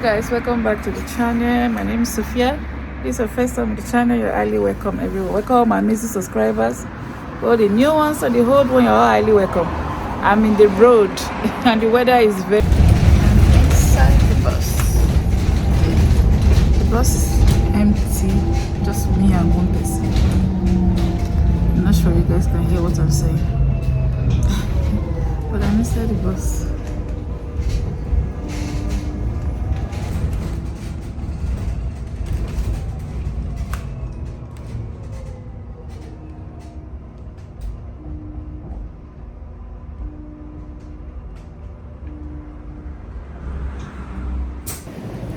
guys, welcome back to the channel. My name is Sophia. This is your first time on the channel. You're highly welcome, everyone. Welcome my amazing subscribers. All the new ones and the old one, you're all highly welcome. I'm in the road and the weather is very... I'm inside the bus. The bus is empty, just me and one person. I'm not sure you guys can hear what I'm saying, but I'm inside the bus.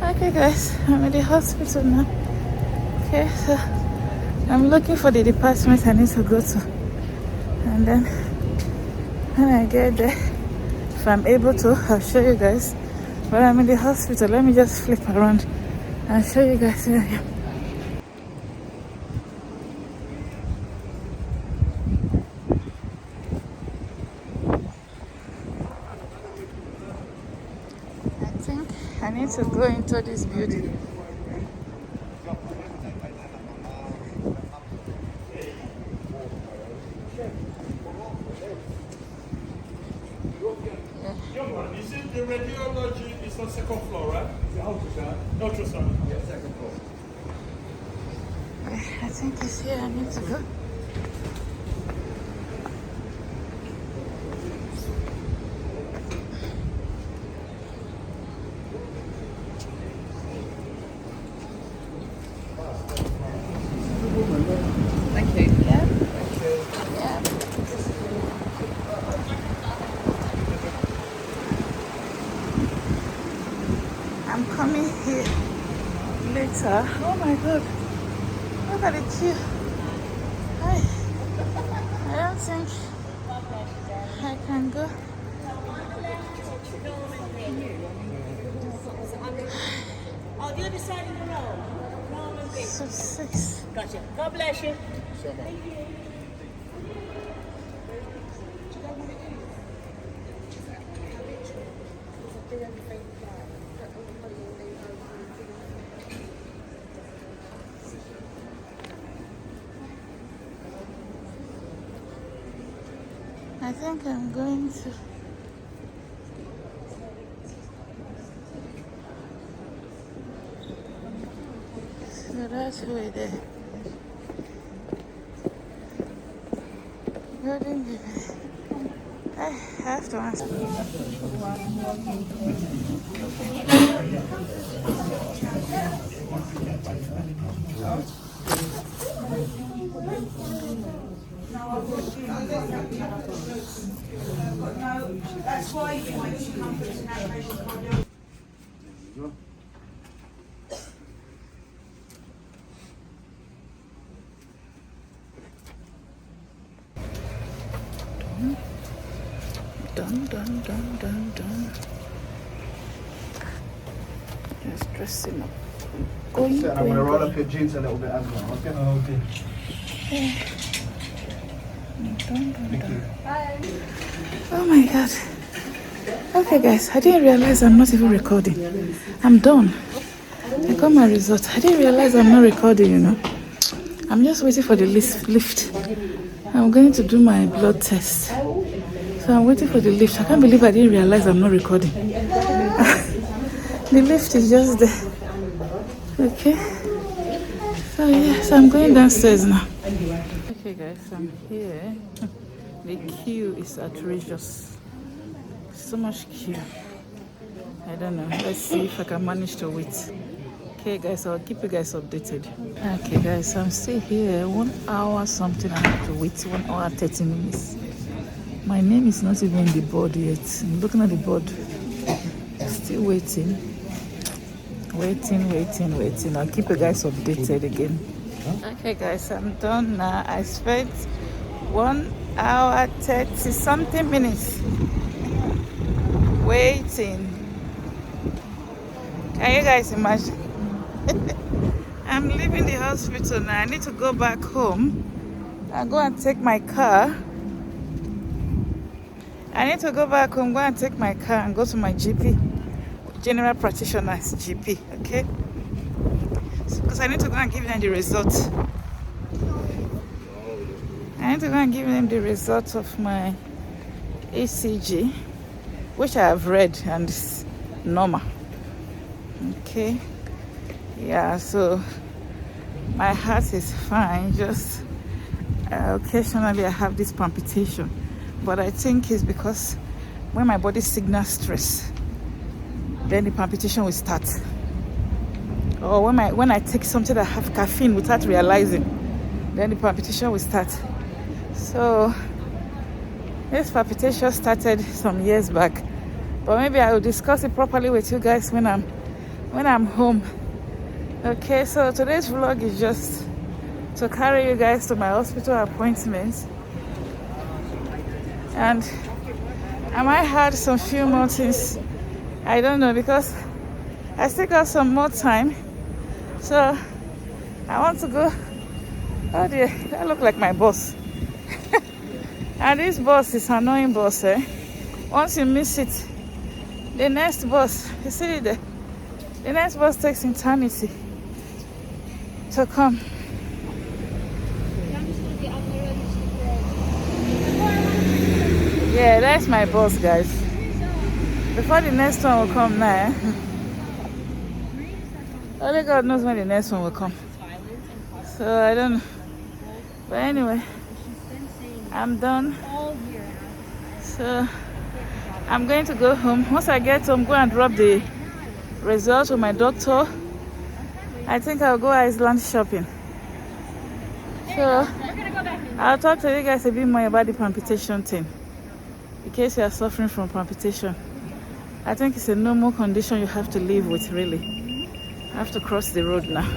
Okay guys, I'm at the hospital now. Okay, so I'm looking for the department I need to go to, and then when I get there, if I'm able to, I'll show you guys. But I'm in the hospital. Let me just flip around and show you guys where I am. I think I need to go into this building. Is it the radiology? It's on second floor, right? Is it ultrasound? Ultrasound. Yeah, second floor. I think it's here I need to go. Thank you. Yeah? Yeah. I'm coming here later. Oh my god. Look at the queue. I don't think I can go. Oh, the other side of the road. So 6. Gotcha. God bless you. I think I'm going to. So that's way there. Building. I have to ask. That's why you want to come to the navigation. Done. Just dressing up. I'm going to roll up your jeans a little bit as well, okay? Oh, okay. Done. Oh my god. Okay guys, I didn't realize I'm not even recording. I'm done. I got my result. I didn't realize I'm not recording, you know. I'm just waiting for the lift. I'm going to do my blood test. So I'm waiting for the lift. I can't believe I didn't realize I'm not recording. The lift is just there. Okay. So yes, I'm going downstairs now. Okay guys, I'm here. The queue is outrageous. So much queue. I don't know. Let's see if I can manage to wait. Okay guys, I'll keep you guys updated. Okay guys, I'm still here. 1 hour something I have to wait. 1 hour 30 minutes. My name is not even in the board yet. I'm looking at the board. Still waiting. Waiting. I'll keep you guys updated again. Okay guys, I'm done now. I spent 1 hour 30 something minutes waiting. Can you guys imagine? I'm leaving the hospital now. I need to go back home. I'll go and take my car. I need to go back home, go and take my car and go to my GP. general practitioner's GP, okay? Because I need to go and give them the results. I need to go and give them the results of my ECG, which I have read and it's normal. Okay. Yeah, so my heart is fine, just occasionally I have this palpitation, but I think it's because when my body signals stress, then the palpitation will start. Or when I take something that have caffeine without realizing, then the palpitation will start. So this palpitation started some years back, but maybe I will discuss it properly with you guys when I'm home. Okay, so today's vlog is just to carry you guys to my hospital appointments, and I might have some few more things. I don't know, because I still got some more time, so I want to go. Oh dear, I look like my boss. And this bus is an annoying bus, eh? Once you miss it, the next bus, you see it there? The next bus takes eternity to come. Yeah, that's my boss, guys. Before the next one will come now, only God knows when the next one will come. So I don't know. But anyway, I'm done. So I'm going to go home. Once I get home, go and drop the results with my doctor. I think I'll go Iceland shopping. So I'll talk to you guys a bit more about the palpitation thing. In case you are suffering from palpitation, I think it's a normal condition you have to live with, really. I have to cross the road now.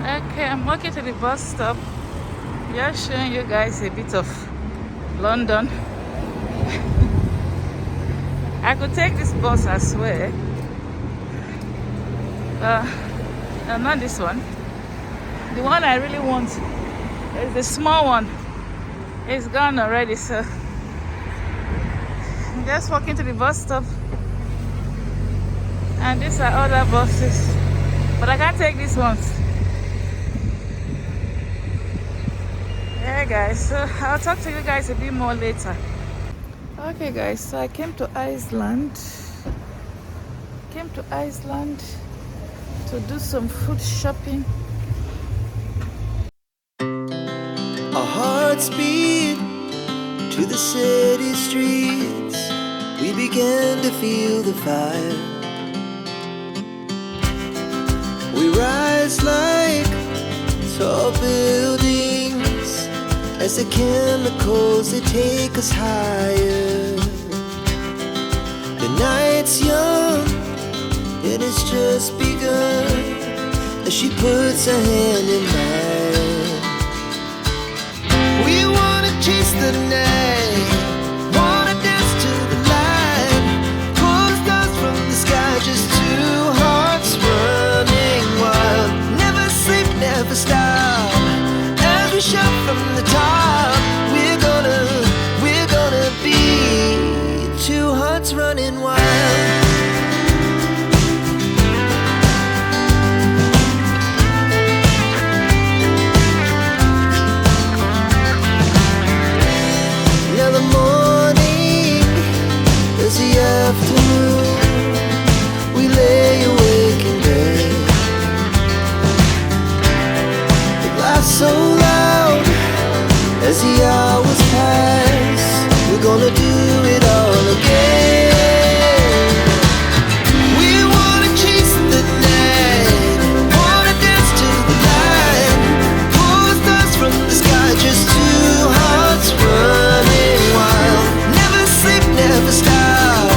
Okay, I'm walking to the bus stop. Just showing you guys a bit of London. I could take this bus as well. No, not this one. The one I really want is the small one. It's gone already, so I'm just walking to the bus stop. And these are other buses, but I can't take these ones. Yeah, guys, so I'll talk to you guys a bit more later. Okay, guys, so I came to Iceland. To do some food shopping. Our hearts beat to the city streets. We began to feel the fire. We rise like tall buildings as the chemicals, they take us higher. The night's young, and it's just begun, as she puts her hand in mine. We wanna chase the night, wanna dance to the light, pull stars from the sky, just two hearts running wild. Never sleep, never stop, as we shout from the top. We're gonna be two hearts running wild. Afternoon, we lay awake in bed. The glass so loud as the hours pass. We're gonna do it all again. We wanna chase the night, wanna dance to the light, pull stars from the sky, just two hearts running wild. Never sleep, never stop,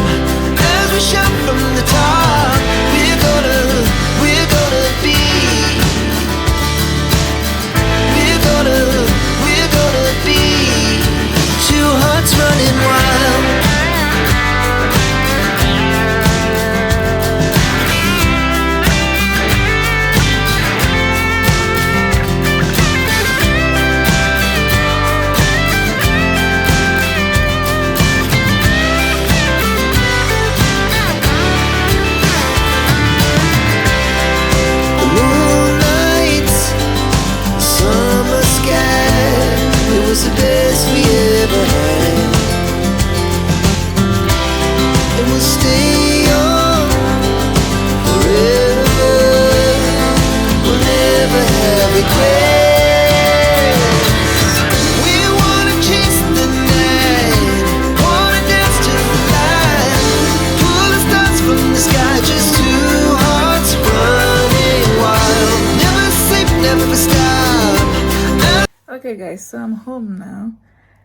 Okay guys, so I'm home now.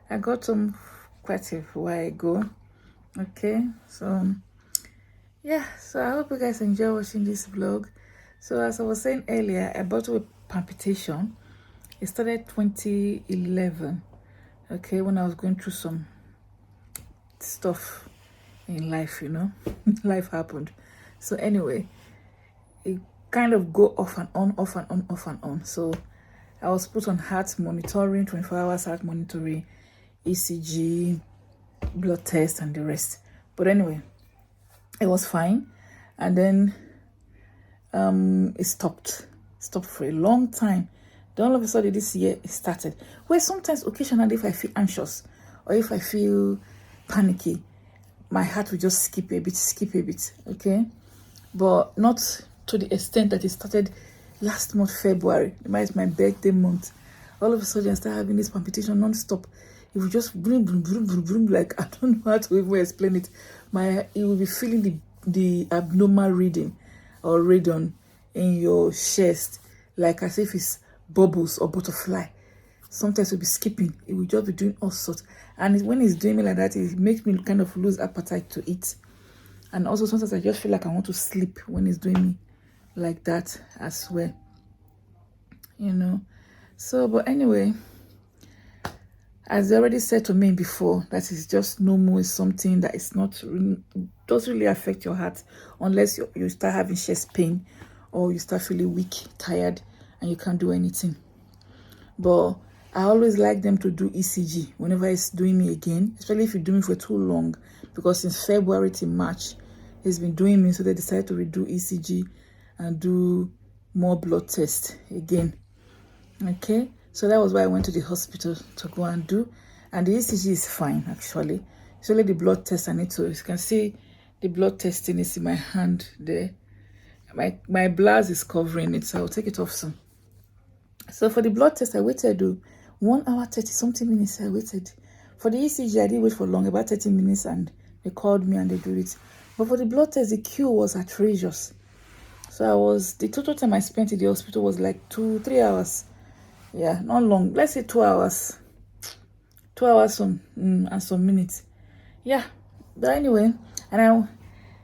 I got home quite a while ago. Okay, so yeah, so I hope you guys enjoy watching this vlog. So as I was saying earlier, I battled with palpitation. It started 2011, okay, when I was going through some stuff in life, you know. Life happened. So anyway, it kind of go off and on, off and on, off and on. So I was put on heart monitoring, 24 hours heart monitoring, ECG, blood test, and the rest. But anyway, it was fine. And then it stopped for a long time. Then all of a sudden this year it started. Where sometimes occasionally if I feel anxious or if I feel panicky, my heart will just skip a bit, okay? But not to the extent that it started last month, February. It's my birthday month. All of a sudden I start having this palpitation non-stop. It will just boom, boom, boom, boom, boom, like I don't know how to even explain it. It will be feeling the abnormal reading or radon in your chest, like as if it's bubbles or butterfly. Sometimes it will be skipping. It will just be doing all sorts. And when it's doing me like that, it makes me kind of lose appetite to eat. And also sometimes I just feel like I want to sleep when it's doing me like that as well, you know. So but anyway, as they already said to me before, that is just normal. Is something that is not doesn't really affect your heart unless you start having chest pain or you start feeling weak, tired, and you can't do anything. But I always like them to do ECG whenever it's doing me again, especially if you do me for too long, because since February to March it's been doing me. So they decided to redo ECG and do more blood tests again. Okay, so that was why I went to the hospital to go and do, and the ECG is fine actually. It's only the blood test I need to. You can see the blood testing is in my hand there. My blouse is covering it, so I'll take it off soon. So for the blood test, I waited 1 hour 30 something minutes. I waited for the ECG. I didn't wait for long, about 30 minutes, and they called me and they do it. But for the blood test, the queue was outrageous. So the total time I spent in the hospital was like 2-3 hours. Yeah, not long. Let's say 2 hours. 2 hours and some minutes. Yeah. But anyway, and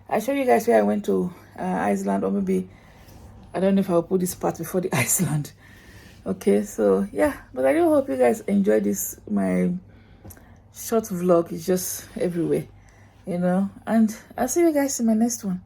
I show you guys where I went to Iceland, or maybe I don't know if I'll put this part before the Iceland. Okay, so yeah, but I do hope you guys enjoy this. My short vlog is just everywhere, you know. And I'll see you guys in my next one.